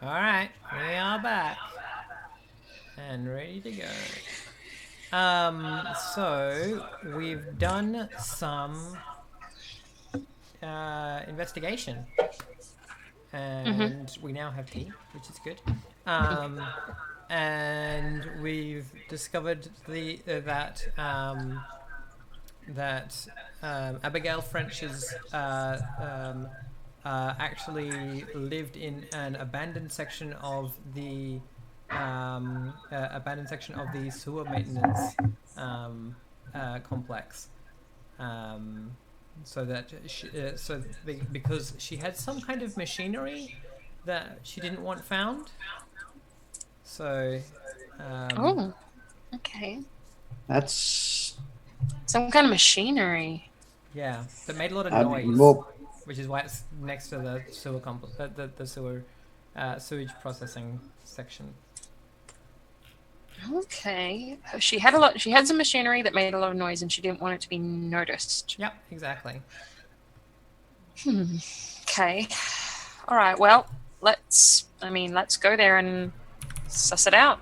Alright, we are back. And ready to go. So we've done some investigation. Mm-hmm. And we now have tea, which is good. Um, and we've discovered that Abigail French's actually lived in an abandoned section of the sewer maintenance complex. Um, because she had some kind of machinery that she didn't want found. So, um, Oh, okay. That's Some kind of machinery. yeah, that made a lot of noise, well. which is why it's next to the the sewer sewage processing section. Okay. She had a lot. She had some machinery that made a lot of noise, and she didn't want it to be noticed. Yep, exactly. Okay. All right. Well, let's. I mean, let's go there and suss it out.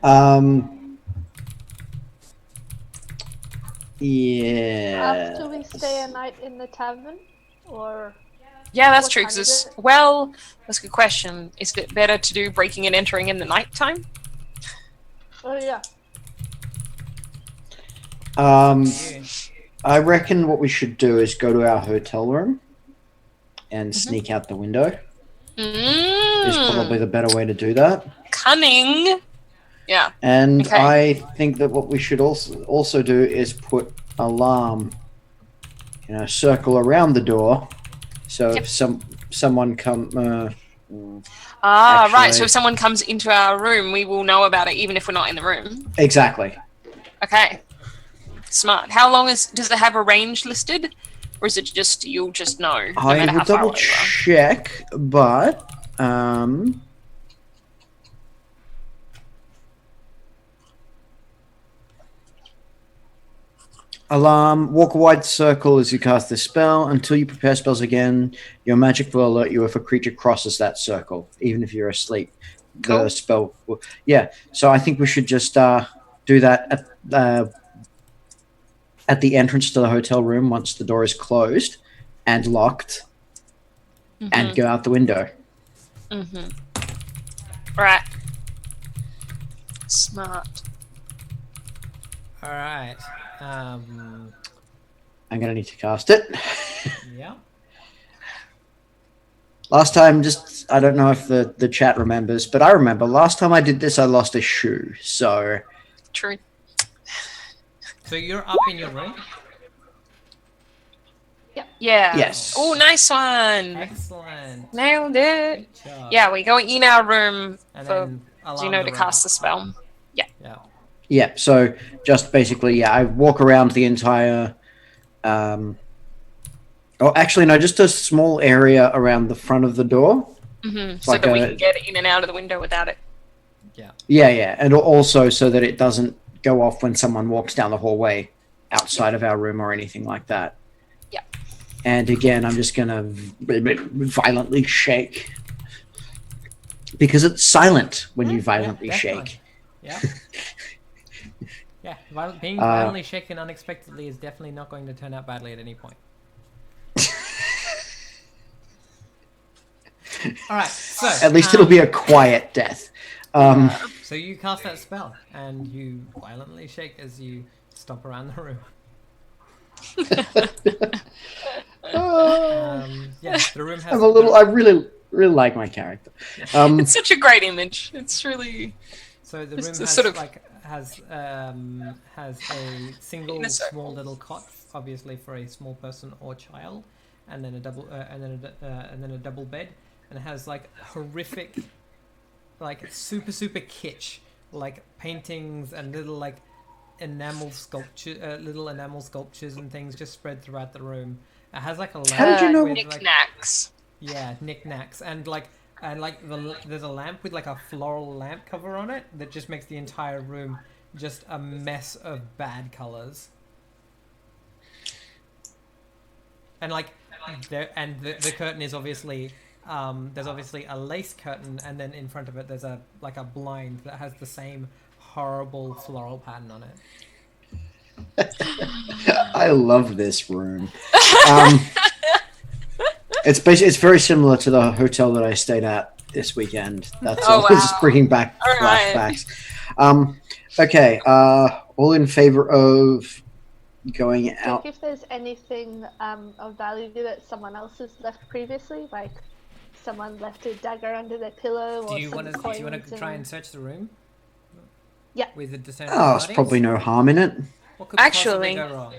Um. Have to Yeah. we stay a night in the tavern, or Yeah, that's what true. time is it? Well, that's a good question. Is it better to do breaking and entering in the nighttime? Oh yeah. Um. You. I reckon what we should do is go to our hotel room and Mm-hmm. sneak out the window. Is Mm, probably the better way to do that. cunning. Yeah. And Okay. I think that what we should also do is put alarm, circle around the door, so Yep. if someone come. Right. So Actually, if someone comes into our room, we will know about it, even if we're not in the room. exactly. Okay. Smart. How long does it have a range listed, or is it just you'll just know no I matter will how far double away you are? check, but alarm. Walk a wide circle as you cast this spell. Until you prepare spells again, your magic will alert you if a creature crosses that circle, even if you're asleep. Cool. The spell. Yeah. So I think we should just do that at the entrance to the hotel room once the door is closed and locked, and go out the window. Mm-hmm. Right. Smart. All right. I'm gonna need to cast it. Yeah. Last time, just I don't know if the chat remembers, but I remember last time I did this, I lost a shoe. So True. So you're up in your room. Yeah. yes. Oh, nice one. Excellent. Nailed it. Good job. Yeah, we go in our room And for then alarm to the room. cast the spell. Yeah. Yeah. So just basically, I walk around the entire. Oh, actually, no, just a small area around the front of the door. Mm-hmm. So Like that we can get in and out of the window without it. Yeah, and also so that it doesn't go off when someone walks down the hallway outside of our room or anything like that. Yeah. And again, I'm just gonna violently shake because it's silent when you violently shake. Yeah. Yeah. Being violently shaken unexpectedly is definitely not going to turn out badly at any point. All right. So At least it'll be a quiet death. So you cast that spell and you violently shake as you stomp around the room. Yeah, the room has. I really like my character. It's such a great image. It's really. So the room It's has sort of- has a single In a circle. small little cot, obviously for a small person or child, and then a double bed, and it has like horrific, like super kitsch, like paintings and little like little enamel sculptures and things just spread throughout the room. It has like a lamp How did you know- with, Knickknacks. yeah, knickknacks there's a lamp with like a floral lamp cover on it that just makes the entire room just a mess of bad colors. And like the curtain is obviously there's obviously a lace curtain, and then in front of it there's a blind that has the same horrible floral pattern on it. I love this room. It's very similar to the hotel that I stayed at this weekend. That's all. It's just bringing back flashbacks. Okay. All in favor of going out? Check if there's anything of value that someone else has left previously, like someone left a dagger under their pillow. Do you want to try and search the room? Yeah. With the discerning There's probably no harm in it. What could possibly go wrong?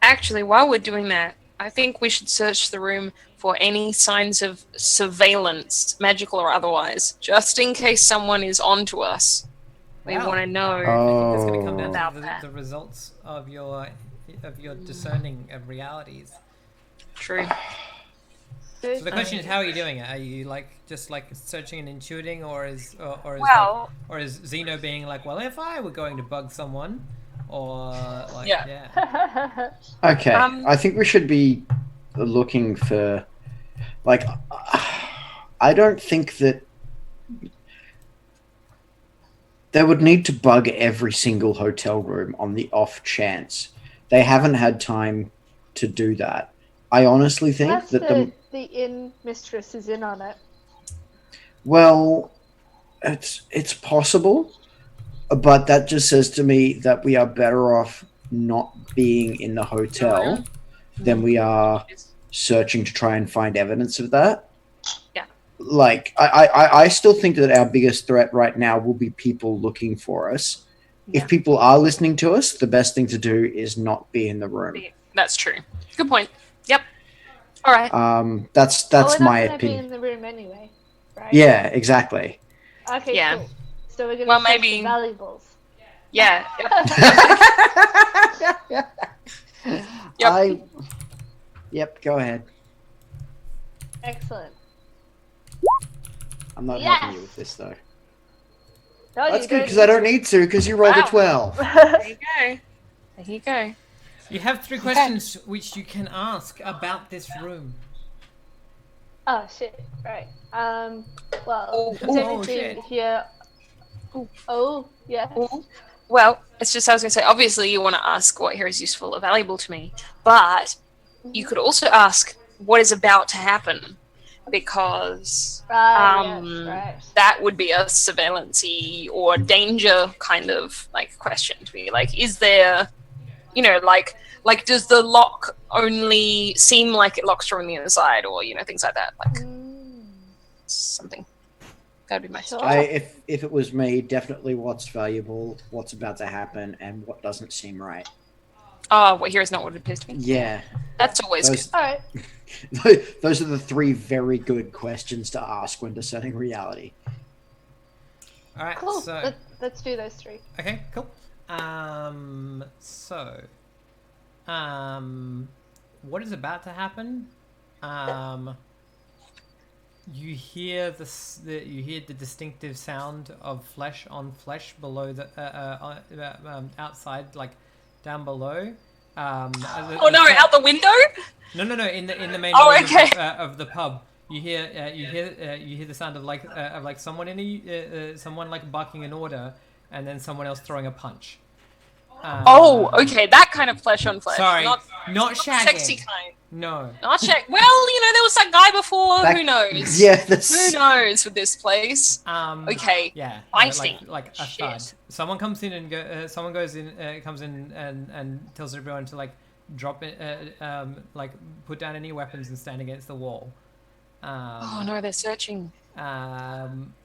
Actually, while we're doing that, I think we should search the room for any signs of surveillance, magical or otherwise, just in case someone is onto us. We want to know. I think that's going to come down to about the results of your discerning of realities. True. So the question is, how are you doing it? Are you just searching and intuiting, or is Zeno being like, well, if I were going to bug someone, or yeah. Okay, I think we should be looking for, I don't think that they would need to bug every single hotel room on the off chance. They haven't had time to do that. I honestly think that the inn mistress is in on it. Well, it's possible, but that just says to me that we are better off not being in the hotel than we are searching to try and find evidence of that. Yeah. I still think that our biggest threat right now will be people looking for us. Yeah. If people are listening to us, the best thing to do is not be in the room. That's true. Good point. Yep. All right. That's my opinion. Be in the room anyway, right? Yeah, exactly. Okay. Yeah. Cool. So we're gonna search the valuables. Yeah. Yep. Yep. Go ahead. Excellent. I'm not helping you with this though. No, that's good because I don't need to because you rolled a 12. There you go. There you go. You have 3 questions which you can ask about this room. Oh shit! Right. Well, is everything here? Oh, yeah. Well, it's just I was going to say. Obviously, you want to ask what here is useful or valuable to me, but you could also ask what is about to happen, because that would be a surveillance-y or danger kind of question to be is there, does the lock only seem like it locks from the inside, or things like that, something. That would be my suggestion. If it was me, definitely what's valuable, what's about to happen, and what doesn't seem right. What here is not what it appears to be. Yeah, that's always good. All right. Those are the 3 very good questions to ask when discerning reality. All right, cool. So let's do those 3. Okay, cool. What is about to happen? You hear the distinctive sound of flesh on flesh below the outside, down below. Out the window? No, in the main of the pub. You hear the sound of someone someone barking an order, and then someone else throwing a punch. Okay, that kind of flesh on flesh. Sorry, not shagging. Sexy kind. No. Not shag. Well, there was that guy before. Who knows? Yeah, who knows with this place? Okay. Yeah. Fighting. Like a thud. Someone comes in and someone goes in, comes in and tells everyone to drop it, put down any weapons and stand against the wall. Oh no, they're searching.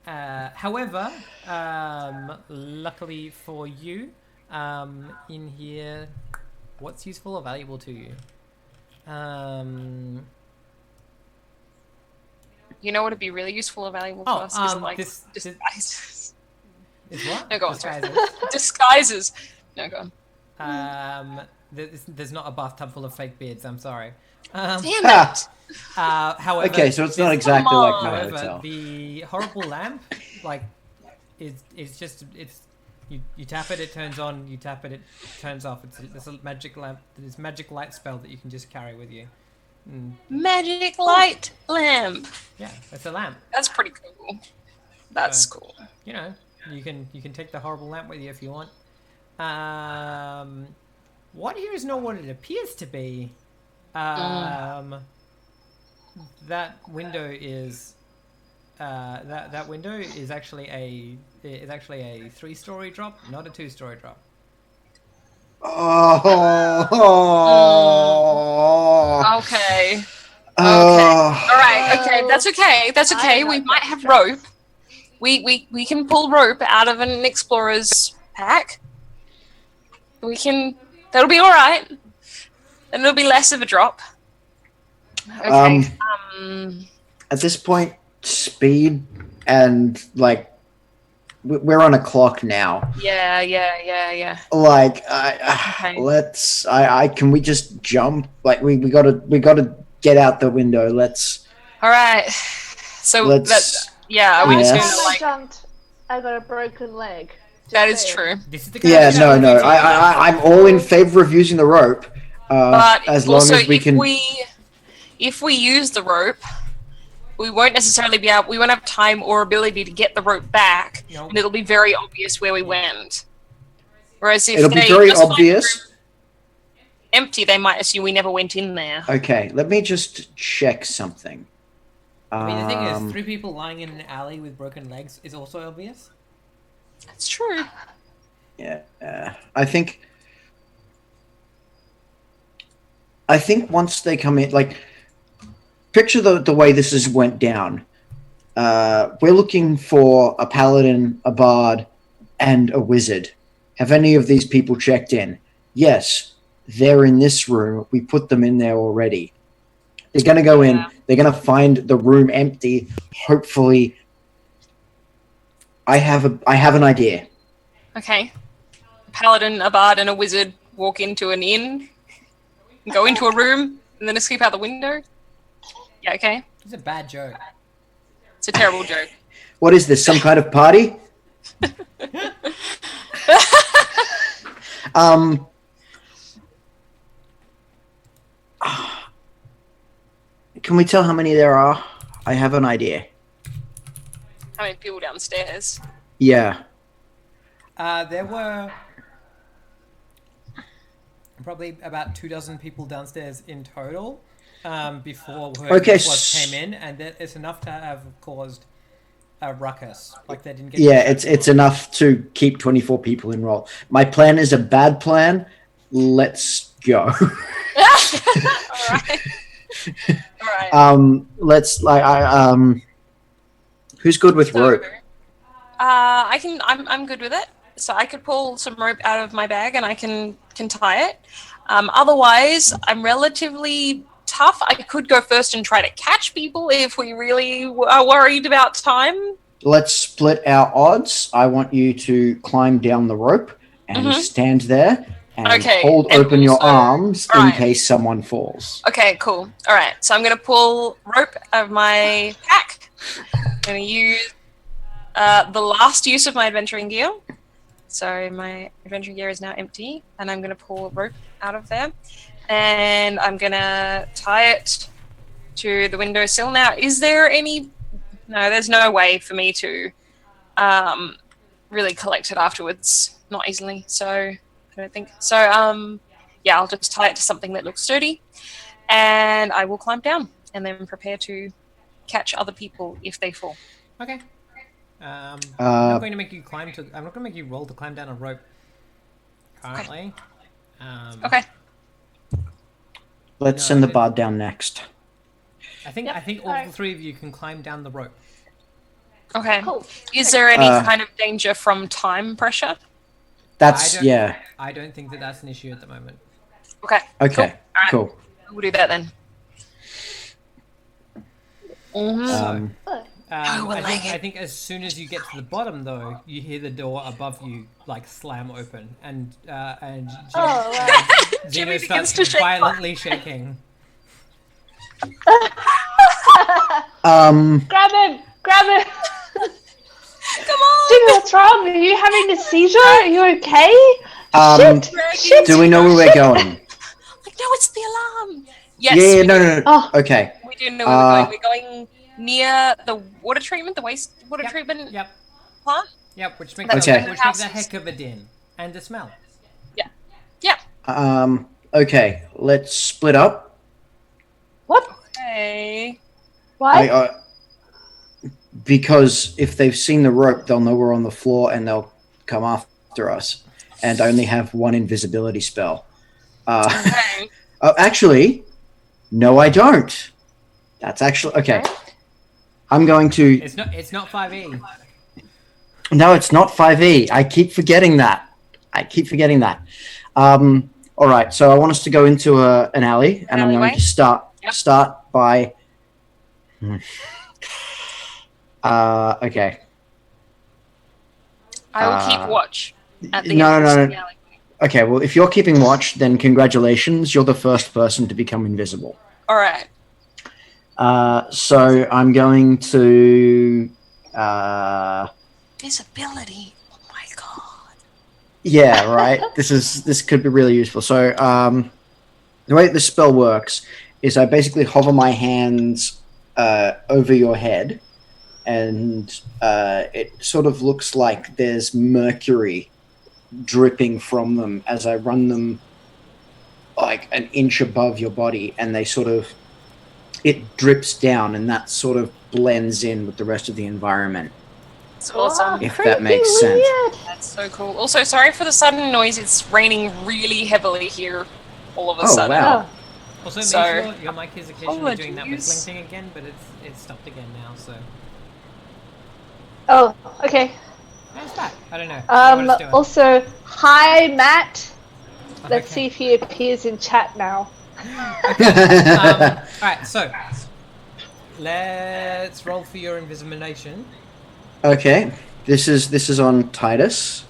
However, luckily for you, in here, what's useful or valuable to you? You know what would be really useful or valuable to us? Disguises. Is what? No, go on. Disguises. Disguises. No, go on. There's not a bathtub full of fake beards. I'm sorry. Damn it. However, okay, so it's not exactly like my hotel. The horrible lamp, it's just you tap it, it turns on. You tap it, it turns off. It's a magic lamp. It's a magic light spell that you can just carry with you. Magic light lamp. Yeah, it's a lamp. That's pretty cool. That's cool. You know, you can take the horrible lamp with you if you want. What here is not what it appears to be. That window is that window is actually a 3-story drop, not a 2-story drop. Oh. Okay. Oh. All right. Okay. That's okay. That's okay. We might have rope. We can pull rope out of an explorer's pack. We can. That'll be all right. And it'll be less of a drop. Okay. At this point, speed and like we're on a clock now. Yeah. Like, Okay. let's. I can we just jump? Like we gotta get out the window. Let's. All right. So Let's. that's are we Yes. just When gonna I like? jumped, I got a broken leg. That Just is saying. true. This is the Yeah, kind of no. shit I'm all in favor of using the rope. But As long also, as we can. if we use the rope, we won't necessarily be able. We won't have time or ability to get the rope back, Nope. and it'll be very obvious where we went. Whereas if It'll be they very just find the obvious. room empty, they might assume we never went in there. Okay, let me just check something. I mean, the thing is, 3 people lying in an alley with broken legs is also obvious. That's true. Yeah, I think once they come in, like, picture the way this has went down. We're looking for a paladin, a bard, and a wizard. Have any of these people checked in? Yes, they're in this room. We put them in there already. They're going to go in. They're going to find the room empty. Hopefully, I have an idea. Okay. A paladin, a bard, and a wizard walk into an inn, go into a room, and then escape out the window. Yeah, okay. It's a bad joke. It's a terrible joke. What is this? Some kind of party? Can we tell how many there are? I have an idea. How many people downstairs? Yeah. There were probably about 24 people downstairs in total before Okay, came in, and it's enough to have caused a ruckus. Like they didn't get. Yeah, it's enough to keep 24 people in roll. My plan is a bad plan. Let's go. All right. Let's who's good with rope? I'm good with it. So I could pull some rope out of my bag and I can tie it. Otherwise, I'm relatively tough. I could go first and try to catch people if we really are worried about time. Let's split our odds. I want you to climb down the rope and stand there and hold and open your also- arms in Alright. case someone falls. Okay, cool. All right, so I'm going to pull rope out of my pack. I'm going to use the last use of my adventuring gear. So my adventuring gear is now empty, and I'm going to pull rope out of there. And I'm going to tie it to the windowsill. Now, is there any... No, there's no way for me to really collect it afterwards. Not easily, so I don't think. So, yeah, I'll just tie it to something that looks sturdy. And I will climb down and then prepare to catch other people if they fall. Okay. I'm not going to make you climb to. I'm not going to make you roll to climb down a rope. Currently. Okay. Let's No, send the it- bard down next. I think all alright. 3 of you can climb down the rope. Okay. Cool. Is there any kind of danger from time pressure? That's I don't- yeah. I don't think that that's an issue at the moment. Okay. Okay. Cool. We'll do that then. Mhm. I think as soon as you get to the bottom, though, you hear the door above you like slam open, and Oh, wow. Jimmy Zeno begins starts to shake violently shaking. Grab him! Grab him! Come on! Jimmy, what's wrong? Are you having a seizure? Are you okay? Shit! Do we know where we're going? Like, no, it's the alarm. Yes. Yeah, we no. Oh. Okay. We do know where we're going. We're going near the water treatment, the wastewater Yep, treatment Yep. plant. Yep. Which makes That's Okay. where the which house makes a is. heck of a din and a smell. Yeah. Yeah. Okay, let's split up. What? Okay. Why? Because if they've seen the rope, they'll know we're on the floor and they'll come after us. And I only have one invisibility spell. Okay. Actually, no, I don't. That's actually okay. I'm going to. It's not 5e. No, it's not 5e. I keep forgetting that. All right, so I want us to go into an alley, and I'm going alleyway? to start by. Okay. I will keep watch at the No, entrance no, to no, the no. alley. Okay, well, if you're keeping watch, then congratulations. You're the first person to become invisible. All right. So I'm going to. Visibility. Oh my god. Yeah, right. This could be really useful. So the way this spell works is I basically hover my hands over your head, and it sort of looks like there's mercury dripping from them as I run them like an inch above your body, and it drips down, and that sort of blends in with the rest of the environment. It's awesome. If that makes sense. Weird. That's so cool. Also, sorry for the sudden noise. It's raining really heavily here all of a Oh, sudden. wow. Also, So- make sure your mic is occasionally doing that Apologies. whistling thing again, but it's stopped again now. So Oh, okay. how's that? I don't know. I don't know what it's doing. Also, hi, Matt. Let's Okay. see if he appears in chat now. All right, so let's roll for your invisibilization. Okay, this is on Titus.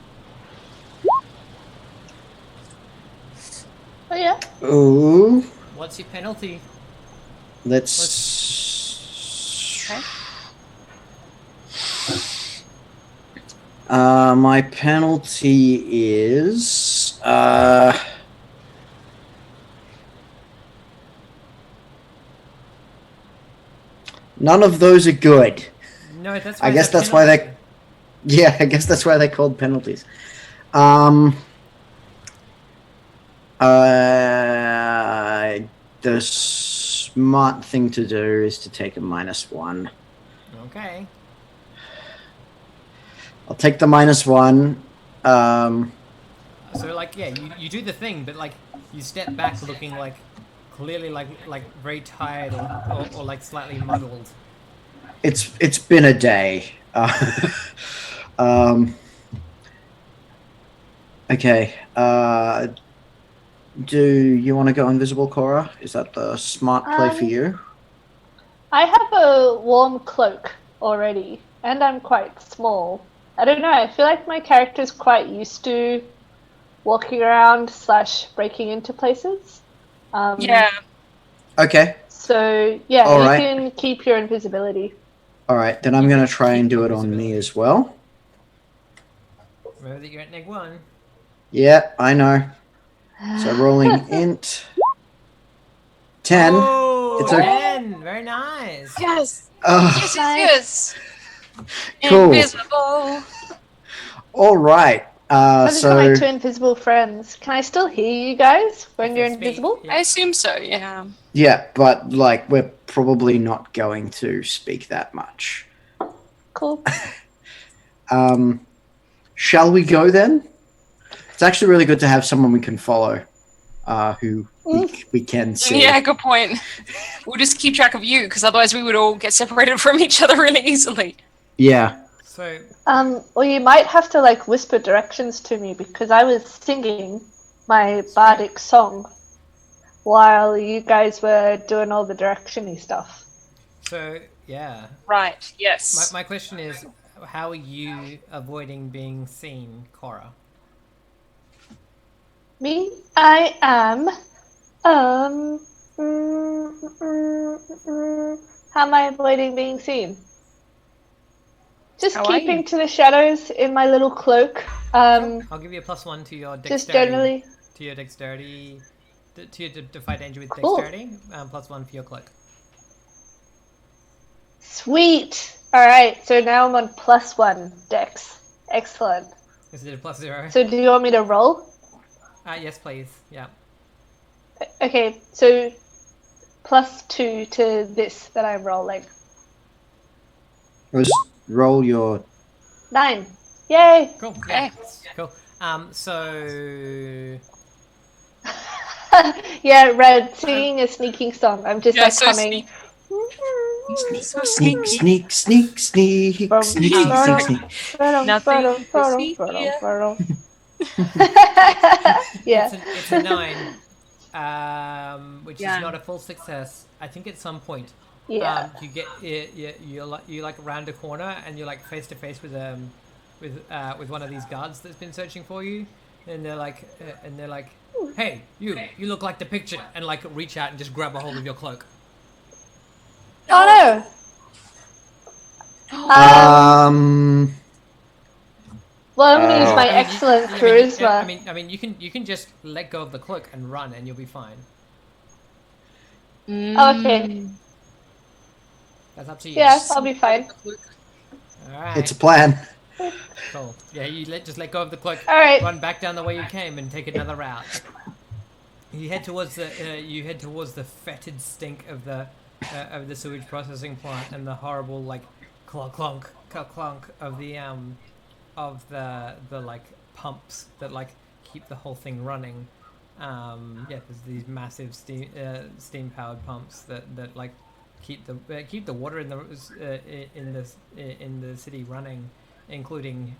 Oh yeah. Ooh, What's your penalty? let's. Okay. My penalty is none of those are good. No, that's why I guess it's a that's why penalty. Yeah, I guess that's why they're called penalties. The smart thing to do is to take a -1. Okay. I'll take the -1. So like, yeah, you do the thing, but like you step back looking like clearly like very tired or like slightly muddled. It's been a day. Okay. Do you want to go invisible, Cora? Is that the smart play for you? I have a warm cloak already, and I'm quite small. I don't know, I feel like my character's quite used to walking around / breaking into places. Yeah. Okay. So, yeah, All you right. can keep your invisibility. All right. Then I'm going to try and do it on me as well. Remember that you're at -1. Yeah, I know. So rolling int 10. Oh, It's okay. 10. Very nice. Yes. Ugh, Yes. Yes. Cool. Invisible. all right. I've just got my So 2 invisible friends. Can I still hear you guys when If you're they speak, invisible? yeah. I assume so. Yeah. yeah, but like we're probably not going to speak that much. Cool. Shall we go then? It's actually really good to have someone we can follow, who we can see. Yeah. Good point. We'll just keep track of you, because otherwise we would all get separated from each other really easily. Yeah. So Or you might have to like whisper directions to me because I was singing my bardic song while you guys were doing all the direction-y stuff. So yeah. Right. Yes. My question is, how are you avoiding being seen, Cora? Me? I am. How am I avoiding being seen? Just How are keeping you? to the shadows in my little cloak. I'll give you a +1 to your dexterity. Just generally. To your dexterity. To defy danger with Cool. dexterity. +1 for your cloak. Sweet. All right. So now I'm on +1 Dex. Excellent. Is it a +0? So do you want me to roll? Yes, please. Yeah. Okay. So +2 to this that I'm rolling. Just roll your. 9. Yay. Cool. Okay. Yeah. Cool. So Yeah, Red singing a sneaking song. I'm just Yeah, like so humming. So Sneak, sneaky. sneak, sneak, sneak, Brum, sneak, sneak, brum, sneak, sneak. Nothing brum, to brum, see brum, here. brum. Yeah. it's a 9, which is Yeah. not a full success. I think at some point, Yeah. you get you like round a corner and you're like face to face with one of these guards that's been searching for you, and they're like, hey, you look like the picture, and like reach out and just grab a hold of your cloak. Oh no. Well, I'm gonna use my excellent charisma. I mean, you can just let go of the cloak and run, and you'll be fine. Okay. That's up to you. Yeah, I'll be fine. All right. It's a plan. Cool. Yeah, just let go of the cloak. All right. Run back down the way you came and take another route. You head towards the fetid stink of the sewage processing plant and the horrible like clunk clunk of the like pumps that like keep the whole thing running. There's these massive steam powered pumps that like keep the water in the city running, including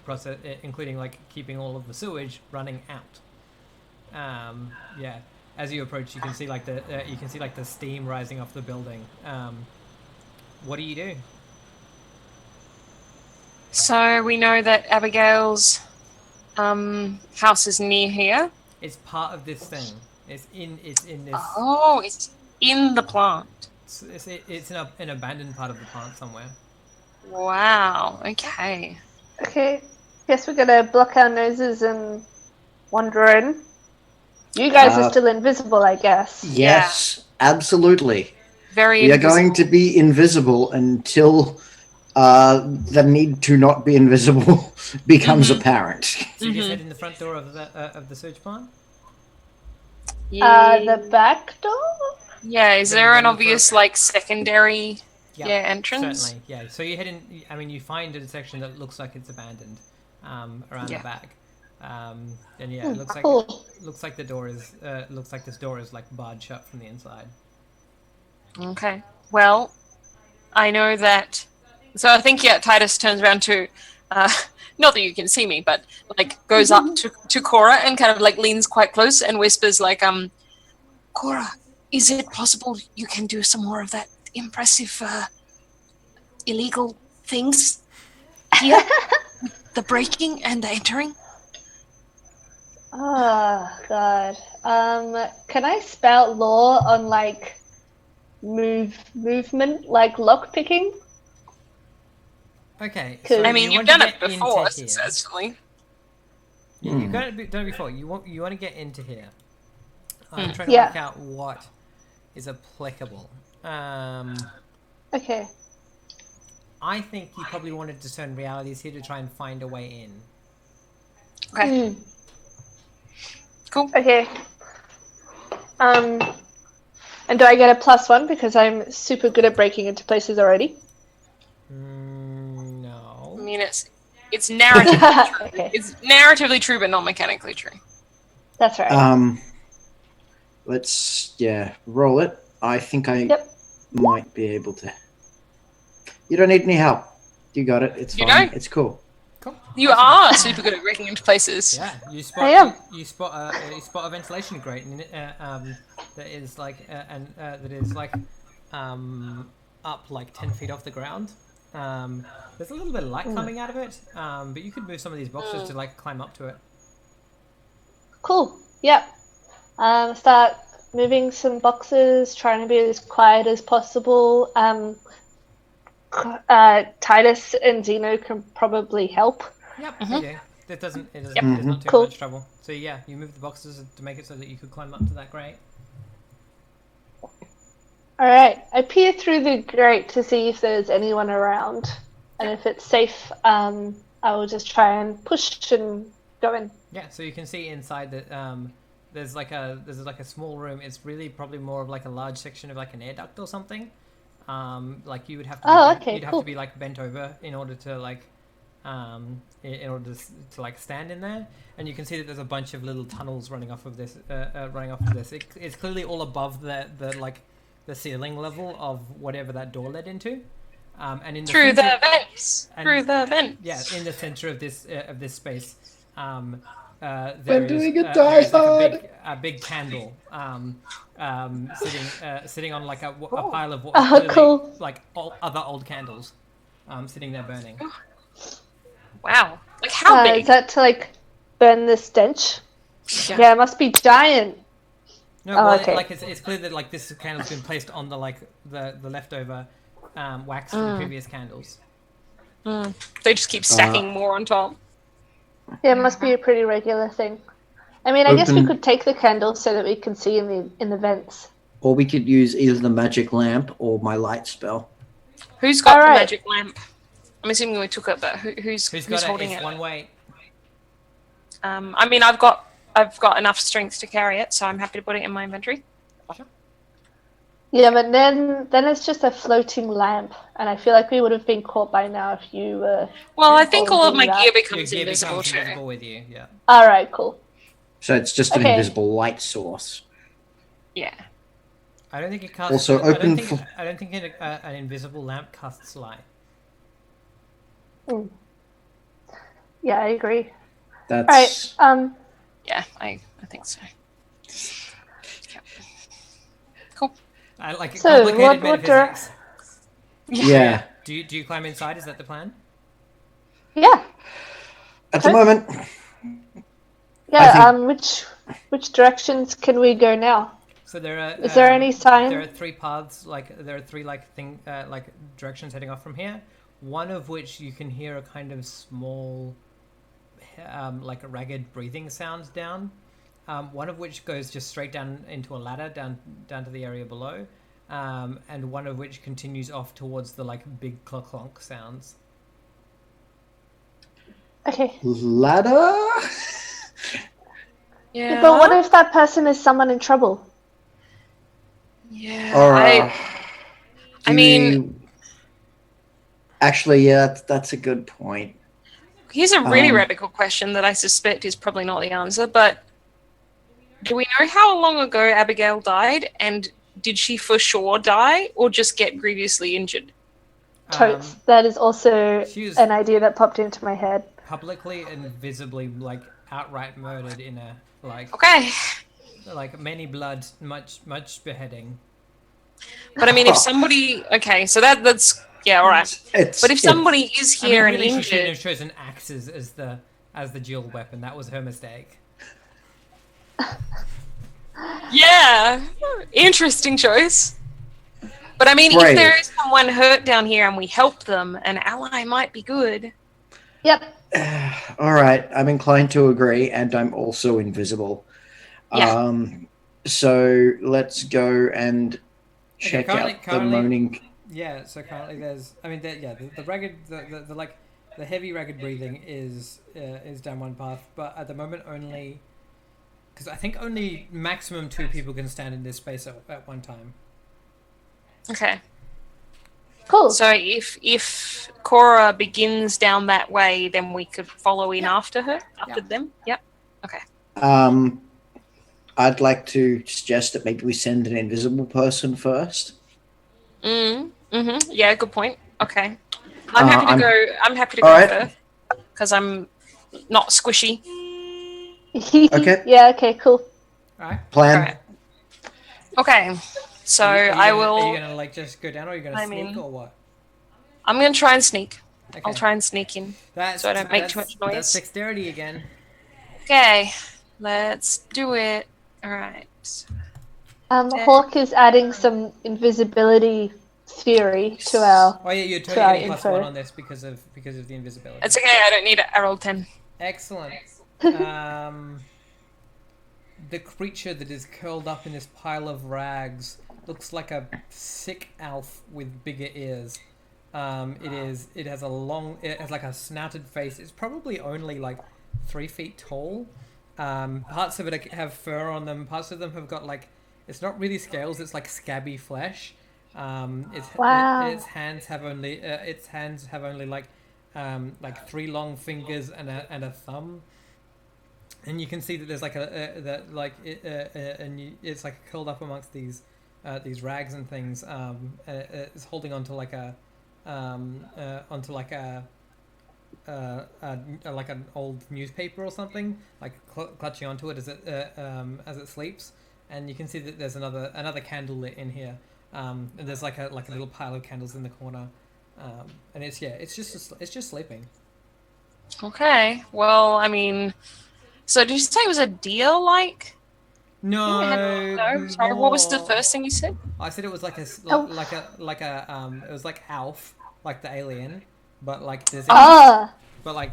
like keeping all of the sewage running out. As you approach, you can see like the steam rising off the building. What do you do? So we know that Abigail's house is near here. It's part of this thing. It's in this. Oh, it's in the plant. It's an abandoned part of the plant somewhere. Wow. Okay. Okay. Guess we're gonna block our noses and wander in. You guys are still invisible, I guess. Yes, absolutely. Very. We are invisible. going to be invisible until the need to not be invisible becomes apparent. So you just head in the front door of the sewage plant. The back door? Yeah, is there an obvious like secondary Yeah, entrance? Certainly, yeah. So you head in. I mean, you find a section that looks like it's abandoned around the back, and yeah, it looks like the door is looks like this door is like barred shut from the inside. Okay. Well, I know that. So I think Titus turns around to, not that you can see me, but like goes up to Cora and kind of like leans quite close and whispers like, Cora, is it possible you can do some more of that impressive illegal things here? The breaking and the entering? Oh god. Can I spout law on like movement, like lock picking? Okay. I mean, you've done it before successfully. Yeah, you've done it before. You want to get into here. I'm trying to work out what is applicable. Okay. I think you probably want to discern realities here to try and find a way in. Okay. Cool. Okay. And do I get a +1 because I'm super good at breaking into places already? No. I mean, it's narratively true. Okay. It's narratively true, but not mechanically true. That's right. Let's roll it. I think I might be able to. You don't need any help. You got it. It's You fine. don't? It's cool. Cool. You are super good at breaking into places. Yeah, you I am. spot a ventilation grate that is like up like 10 feet off the ground. There's a little bit of light coming out of it, but you could move some of these boxes to like climb up to it. Cool. Yep. Start moving some boxes, trying to be as quiet as possible. Titus and Zeno can probably help. Yep. Okay. There's not too Cool. much trouble. So yeah, you move the boxes to make it so that you could climb up to that grate. Alright, I peer through the grate to see if there's anyone around. And if it's safe, I will just try and push and go in. Yeah, so you can see inside that there's like a small room. It's really probably more of like a large section of like an air duct or something. Like you would have to you'd have to be like bent over in order to like in order to like stand in there. And you can see that there's a bunch of little tunnels running off of this it's clearly all above the like the ceiling level of whatever that door led into. And in the Through center, the vents. Through the vents. yeah, in the center of this space, We're there doing is a Die Hard. like a big candle sitting on like a pile of what Oh, clearly, cool. like other old candles sitting there burning. Wow. Like how big? Is that to like burn the stench? Yeah. Yeah, it must be giant. No, well, okay. it's clear that like this candle's been placed on the like the leftover wax from previous candles. They just keep stacking more on top. Yeah, it must be a pretty regular thing. I mean, I guess we Open- could take the candle so that we can see in the vents. Or we could use either the magic lamp or my light spell. Who's got the Alright. magic lamp? I'm assuming we took it, but who's Who's got holding it? It's it? one way. I mean, I've got enough strength to carry it, so I'm happy to put it in my inventory. Yeah, but then it's just a floating lamp, and I feel like we would have been caught by now if you were. Well, I think all of my holding gear that. becomes Your gear invisible becomes too. invisible with you. Yeah. All right, cool. So it's just an Okay. invisible light source. Yeah. I don't think it casts. Also, I don't open think, for- I don't think an invisible lamp casts light. Yeah, I agree. That's All right. Yeah, I think so. Yeah. Cool. I like So, complicated what metaphysics. yeah. Do you climb inside? Is that the plan? Yeah. At the moment, Yeah. Which directions can we go now? So there are. Is there any sign? There are three paths. Like there are three like directions heading off from here. One of which you can hear a kind of small, like a ragged breathing sounds down. One of which goes just straight down into a ladder down to the area below, and one of which continues off towards the like big clunk clonk sounds. Okay. ladder. Yeah. But what if that person is someone in trouble? Yeah. Or, I mean, you- actually, yeah, that's a good point. here's a really um, radical question that I suspect is probably not the answer, but do we know how long ago Abigail died, and did she for sure die or just get grievously injured? Totes. That is also she was- an idea that popped into my head. Publicly and visibly like outright murdered in a Okay. like many blood, much beheading. But I mean, if somebody... Okay, so that's... Yeah, all right. But if somebody is here really, and she shouldn't injured... have chosen axes as the dual weapon. That was her mistake. Yeah, interesting choice. But I mean, Brave. if there is someone hurt down here and we help them, an ally might be good. Yep. All right, I'm inclined to agree, and I'm also invisible. Yeah. So let's go and check currently- out the moaning. Yeah. So currently there's. I mean, the ragged, the like, the heavy ragged breathing is down one path, but at the moment only. Because I think only maximum 2 people can stand in this space at one time. Okay. Cool. So if Cora begins down that way, then we could follow in after her, after them. Yep. I'd like to suggest that maybe we send an invisible person first. Yeah, good point. Okay. I'm happy to go. I'm happy to go Alright. first because I'm not squishy. Okay. Yeah. Okay. Cool. All right. Plan. Alright. Okay. So Are you I gonna- will. Are you gonna like just go down, or are you gonna I sneak, mean- or what? I'm gonna try and sneak. Okay. I'll try and sneak in. so I don't make too much noise. That's dexterity again. Okay. Let's do it. All right. Hawk is adding some invisibility theory to our. Oh yeah, you're Try totally getting info. +1 on this because of the invisibility. It's okay. I don't need it. I rolled 10. Excellent. The creature that is curled up in this pile of rags looks like a sick elf with bigger ears. It has like a snouted face. It's probably only like 3 feet tall. Parts of it have fur on them. Parts of them have got like, it's not really scales. It's like scabby flesh. Wow. Its hands have only like 3 long fingers and a thumb. And you can see that there's like it's like curled up amongst these rags and things. It's holding onto like like an old newspaper or something, like clutching onto it as it sleeps. And you can see that there's another candle lit in here. And there's like a little pile of candles in the corner. And it's just sleeping. Okay. Well, I mean, so did you say it was a deer like? No, No. Sorry. What was the first thing you said? I said it was like it was like Alf, like the alien, but like there's but like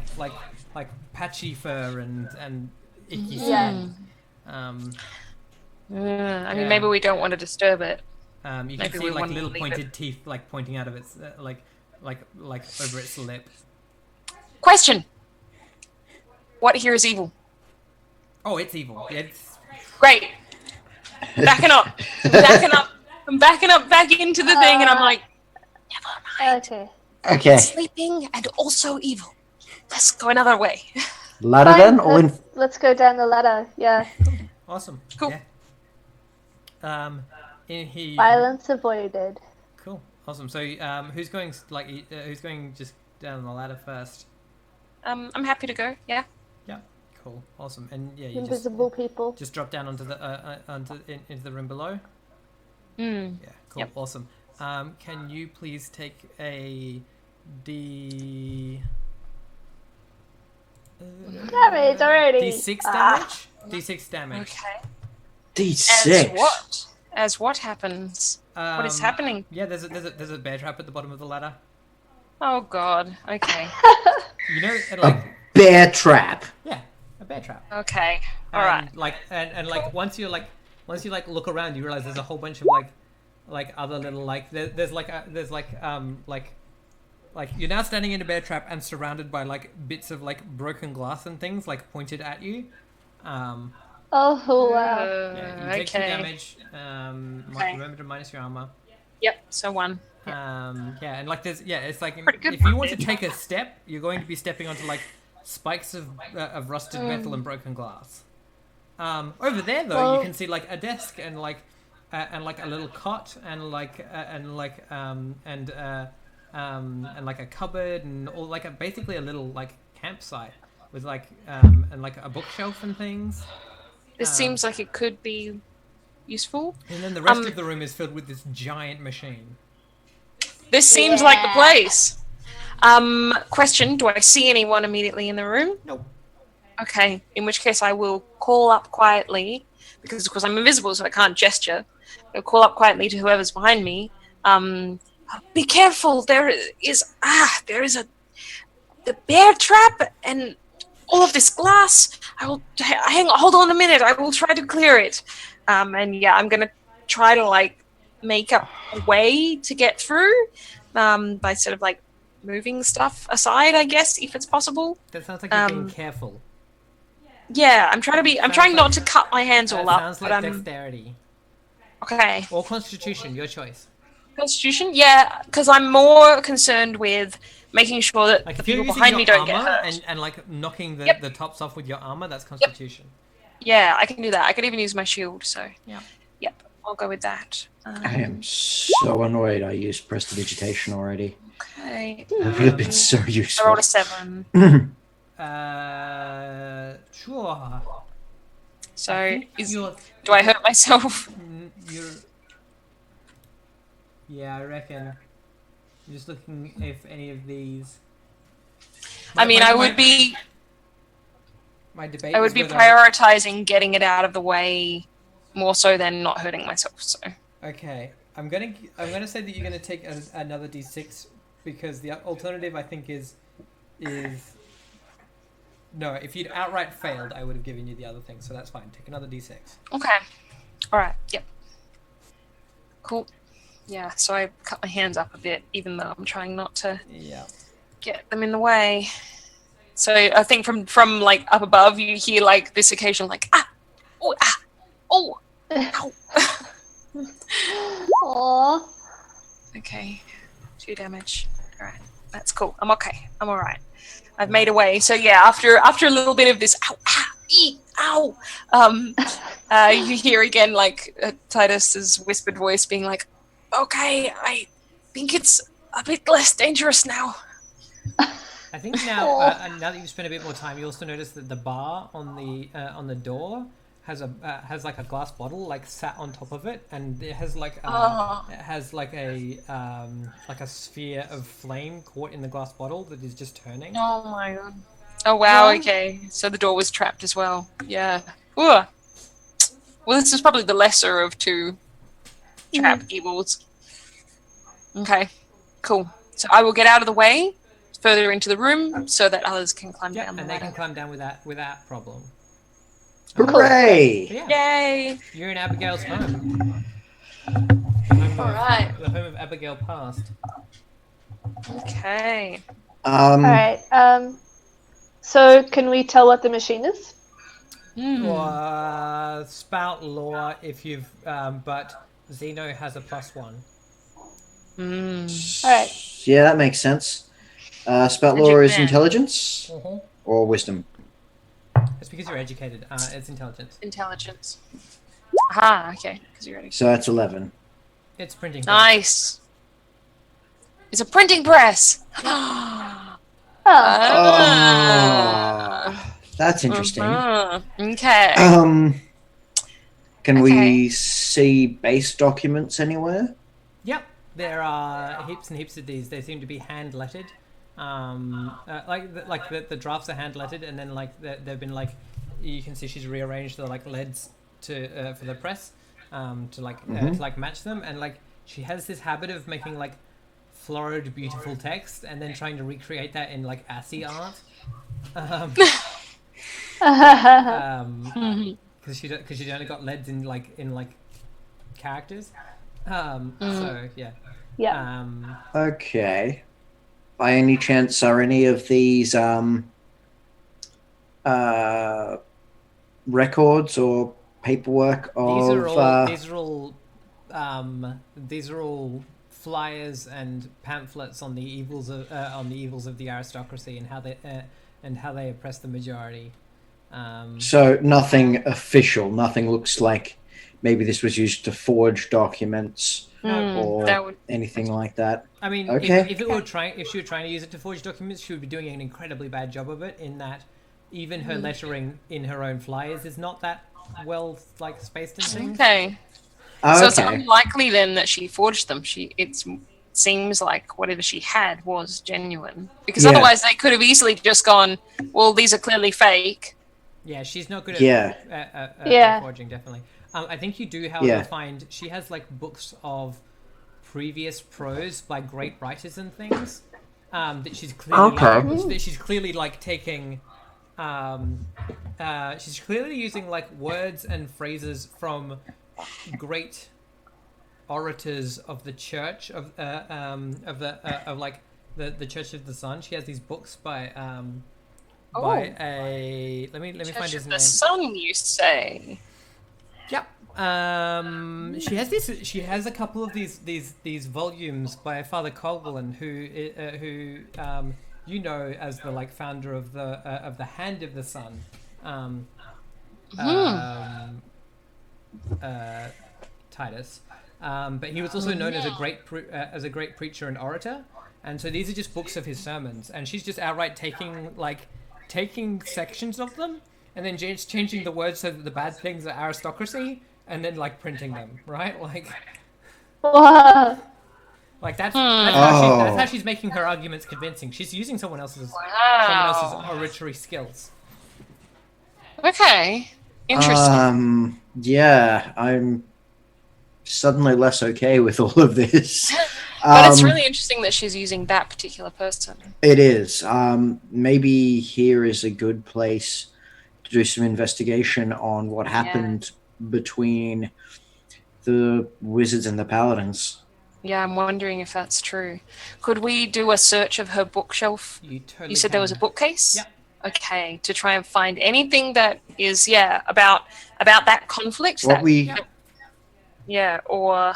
patchy fur and icky skin. I mean, maybe we don't want to disturb it. You can see like little pointed teeth like pointing out of its like over its lip. Question. What here is evil? Oh, it's evil. It's great. Backing up. I'm backing up back into the thing, and I'm like, never mind. Okay. Sleeping and also evil. Let's go another way. Ladder then? Let's go down the ladder, yeah. Awesome. Cool. Yeah. In here. Violence avoided. Cool. Awesome. So, who's going just down the ladder first? I'm happy to go. Yeah. Yeah. Cool. Awesome. And yeah, you Invisible people. just drop down onto the into the room below. Yeah. Cool. Yep. Awesome. Can you please take a D? Damage already. D6 damage. D6 damage. Okay. D6. As what happens? What is happening? Yeah, there's a bear trap at the bottom of the ladder. Oh God. Okay. You know, A bear trap. Yeah, a bear trap. Okay. All right. Once you look around, you realize there's a whole bunch of like other little there's you're now standing in a bear trap and surrounded by like bits of like broken glass and things like pointed at you. Oh wow. Yeah, you take 2 damage. Remember to minus your armor. Yep. So 1. And like it's like good if you want to take a step, you're going to be stepping onto like spikes of rusted metal and broken glass. Over there though, you can see like a desk and like a little cot and like a cupboard and all like basically a little like campsite with like and like a bookshelf and things. This seems like it could be useful. And then the rest of the room is filled with this giant machine. This seems like the place. Question, do I see anyone immediately in the room? Nope. Okay, in which case I will call up quietly, because of course I'm invisible so I can't gesture. I'll call up quietly to whoever's behind me. Be careful, there is the bear trap and all of this glass. Hold on a minute, I will try to clear it. And yeah, I'm gonna try to like make a way to get through by sort of like moving stuff aside, I guess, if it's possible. That sounds like you're being careful. Yeah, I'm trying not to cut my hands all up. Sounds like dexterity. Okay. Or Constitution, your choice. Constitution? Yeah, because I'm more concerned with making sure that like the if you're people using behind your me don't get armor hurt. and like knocking the tops off with your armor, that's Constitution. Yeah, I can do that. I could even use my shield, so... Yeah. Yep, I'll go with that. I am so annoyed I used prestidigitation already. Okay. It would have been so I useful. rolled a 7. Sure. So, do I hurt myself? Yeah, I reckon. I'm just looking if any of these... I mean, I would be prioritizing getting it out of the way more so than not hurting myself, so... Okay, I'm gonna say that you're gonna take another d6 because the alternative I think is no. If you'd outright failed, I would have given you the other thing, so that's fine. Take another d6. Okay. All right. Yep. Cool. Yeah, so I cut my hands up a bit, even though I'm trying not to Yeah. get them in the way. So I think from like up above, you hear like this occasional like oh, oh, ow. Aww. Okay, 2 damage. All right, that's cool. I'm okay. I'm all right. I've made a way. So yeah, after a little bit of this ow, you hear again like Titus's whispered voice being like, "Okay, I think it's a bit less dangerous now." I think now, Aw. now that you've spent a bit more time, you also notice that the bar on the door has like a glass bottle like sat on top of it, and it has like a sphere of flame caught in the glass bottle that is just turning. Oh my god. Oh wow. Well- Okay, so the door was trapped as well. Yeah. Ooh. Well, this is probably the lesser of 2 trap evils. Okay. Cool. So I will get out of the way, further into the room, so that others can climb Yeah, down the and they can ladder. climb down without problem. Hooray! So yeah, Yay! you're in Abigail's home. Alright. The home of Abigail Past. Okay. Alright, so can we tell what the machine is? Spout lore if you've, but Xeno has a +1. Alright. Yeah, that makes sense. Spout Magic lore is man. intelligence or wisdom. It's because you're educated. It's intelligence. Intelligence. Aha, okay. Because you're ready. So that's 11. It's printing. Nice. It's a printing press. Oh, Ah. That's interesting. Okay. Can Okay. we see base documents anywhere? Yep, there are heaps and heaps of these. They seem to be hand lettered. The drafts are hand lettered, and then like they've been like, you can see she's rearranged the like leads to for the press, to match them, and like she has this habit of making like florid, beautiful text, and then trying to recreate that in like ASCII art. Because she's only got leads in characters. So yeah. yeah. Okay. By any chance, are any of these records or paperwork of? These are all flyers and pamphlets on the evils of the aristocracy and how they oppress the majority. So nothing official. Nothing looks like maybe this was used to forge documents or that would- anything like that. I mean, Okay. if she were trying to use it to forge documents, she would be doing an incredibly bad job of it. In that, even her lettering in her own flyers is not that well spaced and things. Okay. Oh, So it's okay. unlikely then that she forged them. It seems like whatever she had was genuine. Because Yeah. otherwise they could have easily just gone, well, these are clearly fake. Yeah, she's not good at Yeah. forging, definitely. I think you do, however, find she has like books of previous prose by great writers and things that she's clearly taking. She's clearly using like words and phrases from great orators of the Church of the Church of the Sun. She has these books by a let me find Church his of name. the Sun, you say? Yep. She has a couple of these volumes by Father Colvin, who you know as the like founder of the Hand of the Sun. Titus. But he was also known as a great preacher and orator, and so these are just books of his sermons, and she's just outright taking sections of them and then changing the words so that the bad things are aristocracy, and then like printing them, right? Wow. Like that's Oh. how she's making her arguments convincing. She's using someone else's oratory skills. Okay. Interesting. Yeah, I'm suddenly less okay with all of this. But it's really interesting that she's using that particular person. It is. Maybe here is a good place to do some investigation on what happened between the wizards and the paladins. Yeah, I'm wondering if that's true. Could we do a search of her bookshelf? You totally You said there was a can. bookcase? Yep. Okay, to try and find anything that is, about that conflict. What That, we or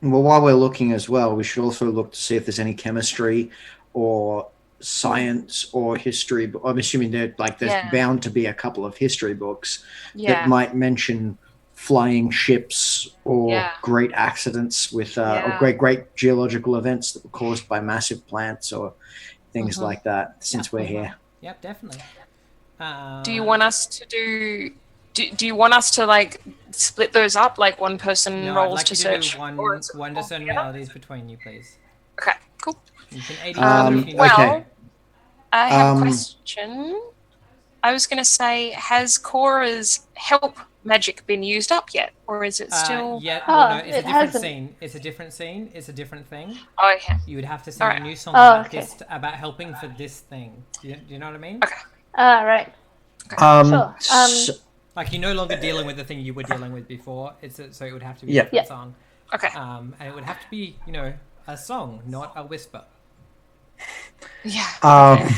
Well, while we're looking as well, we should also look to see if there's any chemistry or science or history. I'm assuming there's Yeah. bound to be a couple of history books that yeah, might mention flying ships or Yeah. great accidents with or Yeah. great geological events that were caused by massive plants or things Mhm. like that. Since we're here, Yep, definitely. do you want us to do you want us to like split those up, like one person No, I'd rolls like to you to search? do or it's one all discern together? realities between you, please. Okay, cool. You can aid each other if you need. well, okay. I have a Um, question. I was going to say, has Cora's help magic been used up yet, or is it still? Yeah, Oh, well, no, it's a it different hasn't. scene. It's a different scene. It's a different thing. Oh, okay. You would have to sing Alright. a new song Oh, about okay. this, about helping for this thing. Do you know what I mean? Okay. Right. Sure. Like you're no longer dealing with the thing you were dealing with before. So it would have to be Yeah. a different Yeah. song. Okay. And it would have to be, a song, not a whisper. Yeah.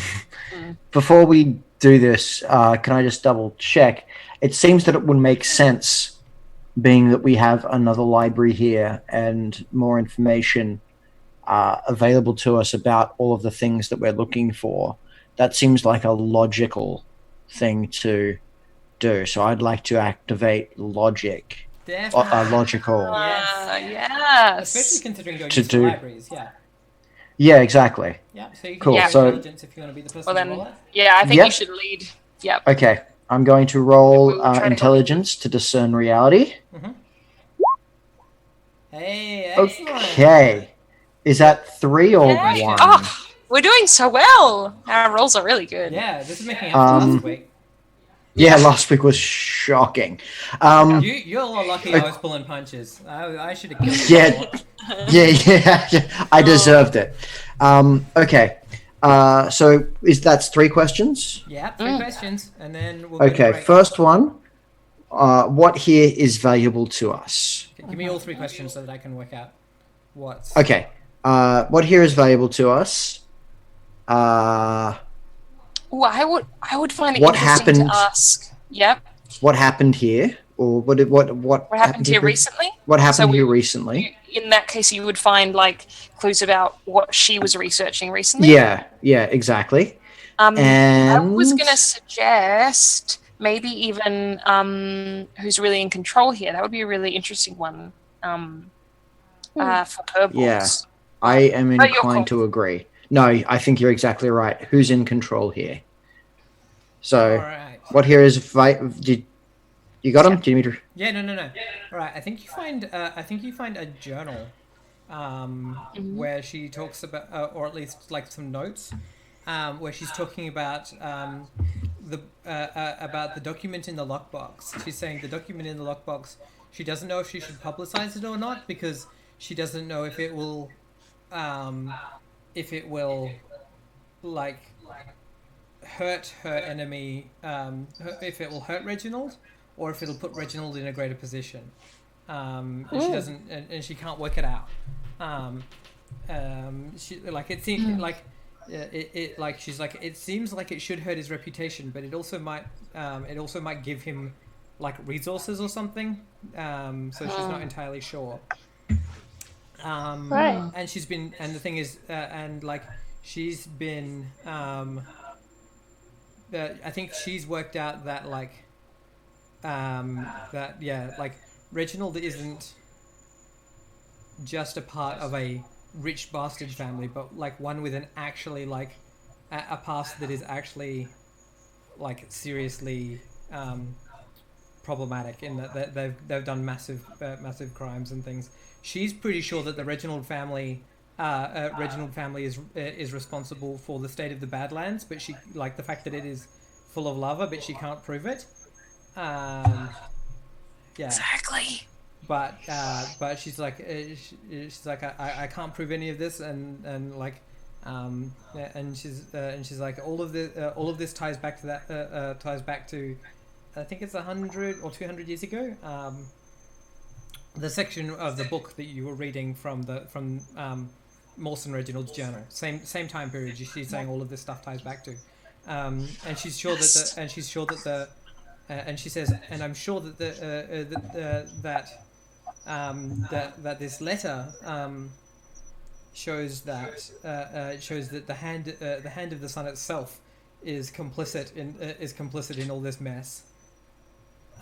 Before we do this, can I just double check? It seems that it would make sense, being that we have another library here and more information available to us about all of the things that we're looking for. That seems like a logical thing to do. So I'd like to activate logic. Definitely. Logical. Yes. Especially considering going To to do- libraries, yeah. Yeah, exactly. Yeah, so you can Cool, use so- intelligence if you want to be the person Well to then, roll it. yeah, I think Yep. you should lead. Yep. Okay, I'm going to roll We will try to help intelligence to discern reality. Hey, excellent. Okay. Is that 3 or Yay. 1? Oh, we're doing so well. Our rolls are really good. Yeah, this is making up for last week. Yeah, last week was shocking. You're all lucky I was pulling punches. I should have killed you. Yeah, yeah. I deserved it. Okay. So that's 3 questions? Yeah, 3 questions, and then we'll go to Okay, break. first one. What here is valuable to us? Okay, give me all 3 questions so that I can work out what's... Okay. What here is valuable to us? Ooh, I would find it What interesting happened- to ask. Yep. What happened here? Or what What happened here recently? What happened So here recently? In that case, you would find like clues about what she was researching recently. Yeah, exactly. I And was going to suggest maybe even who's really in control here. That would be a really interesting one for her books. Yeah. I am But you're inclined to agree. No, I think you're exactly right. Who's in control here? So, Alright. what here is you got him, Dimitri? Yeah, no. Alright, I think you find a journal where she talks about, or at least like some notes, where she's talking about the document in the lockbox. She's saying the document in the lockbox, she doesn't know if she should publicize it or not because she doesn't know if it will like hurt her enemy, if it will hurt Reginald or if it'll put Reginald in a greater position. And she doesn't, and she can't work it out. She like it seems like it like she's like it seems like it should hurt his reputation, but it also might give him like resources or something. So she's not entirely sure. Right. And she's been, and the thing is, and like she's been, I think she's worked out that like, like Reginald isn't just a part of a rich bastard family, but like one with an actually like a past that is actually like seriously problematic in that they've done massive crimes and things. She's pretty sure that the Reginald family is responsible for the state of the Badlands, but she like the fact that it is full of lava, but she can't prove it. Yeah. Exactly. But she's like I can't prove any of this, and like and she's like all of this ties back to that I think it's 100 or 200 years ago. the section of the book that you were reading from Mawson Reginald's journal. Same time period. She's saying all of this stuff ties back to, and she's sure and she says, and I'm sure that that this letter shows that the hand of the sun itself is complicit in all this mess.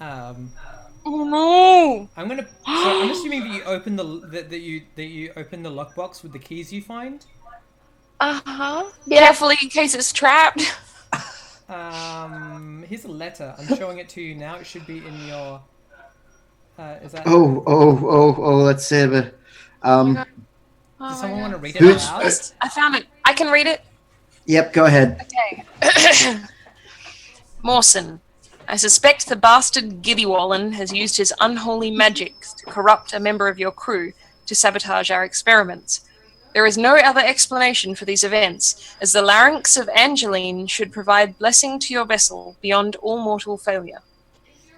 Oh no! I'm assuming that you open you open the lockbox with the keys you find. Yeah. Carefully, in case it's trapped. Here's a letter. I'm showing it to you now. It should be in your. Is that? Let's see. Does someone want to read it aloud? I found it. I can read it. Yep, go ahead. Okay. Mawson, I suspect the bastard Giddywallen has used his unholy magic to corrupt a member of your crew to sabotage our experiments. There is no other explanation for these events, as the larynx of Angeline should provide blessing to your vessel beyond all mortal failure.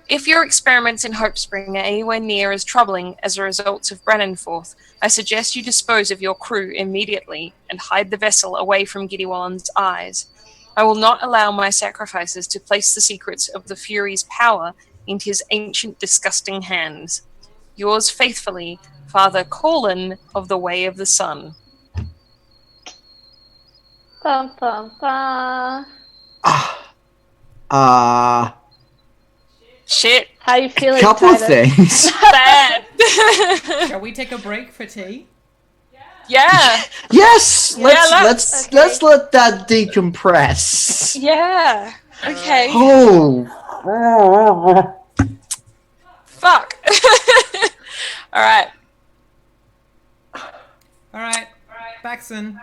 If your experiments in Hope Spring are anywhere near as troubling as the results of Brannanforth, I suggest you dispose of your crew immediately and hide the vessel away from Giddywallen's eyes. I will not allow my sacrifices to place the secrets of the Fury's power into his ancient, disgusting hands. Yours faithfully, Father Colin of the Way of the Sun. Bum, bum, bum. Shit. How you feeling? Couple of Titus? things. Bad. Shall we take a break for tea? Yeah. Yes. let's- Let's let that decompress. Yeah. Okay. Oh. Fuck. All right. All right. Back soon.